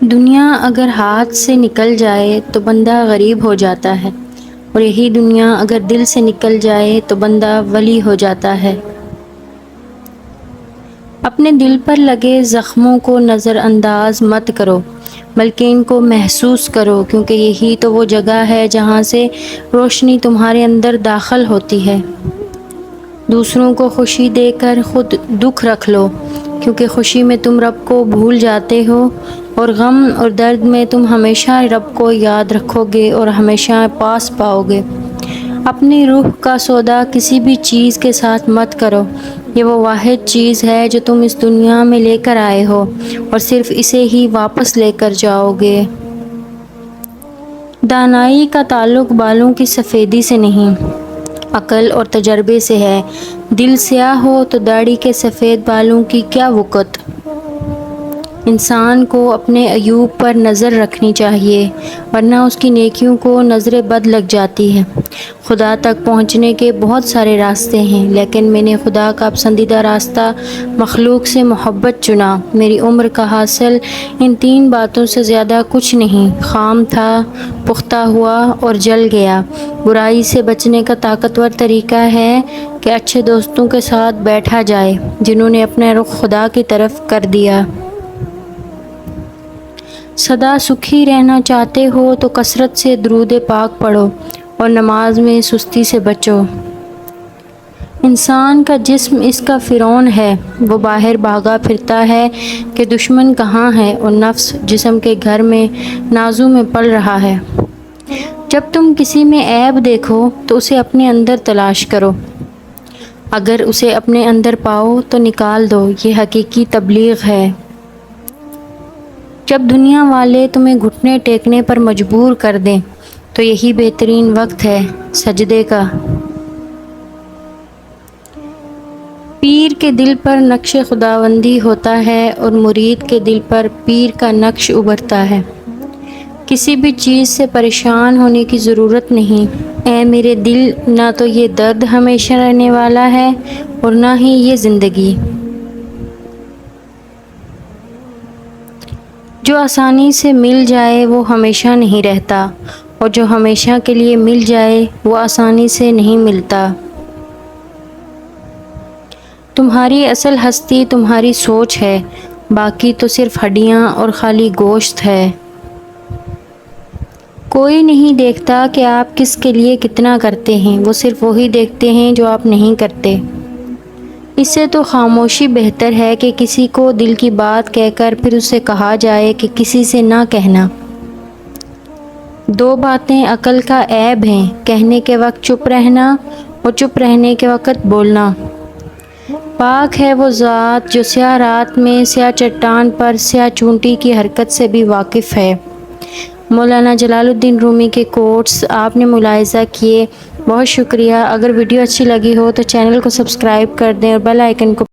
دنیا اگر ہاتھ سے نکل جائے تو بندہ غریب ہو جاتا ہے، اور یہی دنیا اگر دل سے نکل جائے تو بندہ ولی ہو جاتا ہے۔ اپنے دل پر لگے زخموں کو نظر انداز مت کرو، بلکہ ان کو محسوس کرو، کیونکہ یہی تو وہ جگہ ہے جہاں سے روشنی تمہارے اندر داخل ہوتی ہے۔ دوسروں کو خوشی دے کر خود دکھ رکھ لو، کیونکہ خوشی میں تم رب کو بھول جاتے ہو، اور غم اور درد میں تم ہمیشہ رب کو یاد رکھو گے اور ہمیشہ پاس پاؤ گے۔ اپنی روح کا سودا کسی بھی چیز کے ساتھ مت کرو، یہ وہ واحد چیز ہے جو تم اس دنیا میں لے کر آئے ہو، اور صرف اسے ہی واپس لے کر جاؤ گے۔ دانائی کا تعلق بالوں کی سفیدی سے نہیں، عقل اور تجربے سے ہے۔ دل سیاہ ہو تو داڑھی کے سفید بالوں کی کیا وقت؟ انسان کو اپنے عیوب پر نظر رکھنی چاہیے، ورنہ اس کی نیکیوں کو نظر بد لگ جاتی ہے۔ خدا تک پہنچنے کے بہت سارے راستے ہیں، لیکن میں نے خدا کا پسندیدہ راستہ مخلوق سے محبت چنا۔ میری عمر کا حاصل ان 3 باتوں سے زیادہ کچھ نہیں، خام تھا، پختہ ہوا اور جل گیا۔ برائی سے بچنے کا طاقتور طریقہ ہے کہ اچھے دوستوں کے ساتھ بیٹھا جائے، جنہوں نے اپنا رخ خدا کی طرف کر دیا۔ سدا سکھی رہنا چاہتے ہو تو کثرت سے درود پاک پڑھو اور نماز میں سستی سے بچو۔ انسان کا جسم اس کا فرعون ہے، وہ باہر بھاگا پھرتا ہے کہ دشمن کہاں ہے، اور نفس جسم کے گھر میں نازوں میں پل رہا ہے۔ جب تم کسی میں عیب دیکھو تو اسے اپنے اندر تلاش کرو، اگر اسے اپنے اندر پاؤ تو نکال دو، یہ حقیقی تبلیغ ہے۔ جب دنیا والے تمہیں گھٹنے ٹیکنے پر مجبور کر دیں تو یہی بہترین وقت ہے سجدے کا۔ پیر کے دل پر نقش خداوندی ہوتا ہے اور مرید کے دل پر پیر کا نقش ابھرتا ہے۔ کسی بھی چیز سے پریشان ہونے کی ضرورت نہیں، اے میرے دل، نہ تو یہ درد ہمیشہ رہنے والا ہے اور نہ ہی یہ زندگی۔ جو آسانی سے مل جائے وہ ہمیشہ نہیں رہتا، اور جو ہمیشہ کے لیے مل جائے وہ آسانی سے نہیں ملتا۔ تمہاری اصل ہستی تمہاری سوچ ہے، باقی تو صرف ہڈیاں اور خالی گوشت ہے۔ کوئی نہیں دیکھتا کہ آپ کس کے لیے کتنا کرتے ہیں، وہ صرف وہی دیکھتے ہیں جو آپ نہیں کرتے۔ اس سے تو خاموشی بہتر ہے کہ کسی کو دل کی بات کہہ کر پھر اسے کہا جائے کہ کسی سے نہ کہنا۔ 2 باتیں عقل کا عیب ہیں، کہنے کے وقت چپ رہنا اور چپ رہنے کے وقت بولنا۔ پاک ہے وہ ذات جو سیاہ رات میں سیاہ چٹان پر سیاہ چونٹی کی حرکت سے بھی واقف ہے۔ مولانا جلال الدین رومی کے کوٹس آپ نے ملاحظہ کیے، بہت شکریہ۔ اگر ویڈیو اچھی لگی ہو تو چینل کو سبسکرائب کر دیں اور بیل آئیکن کو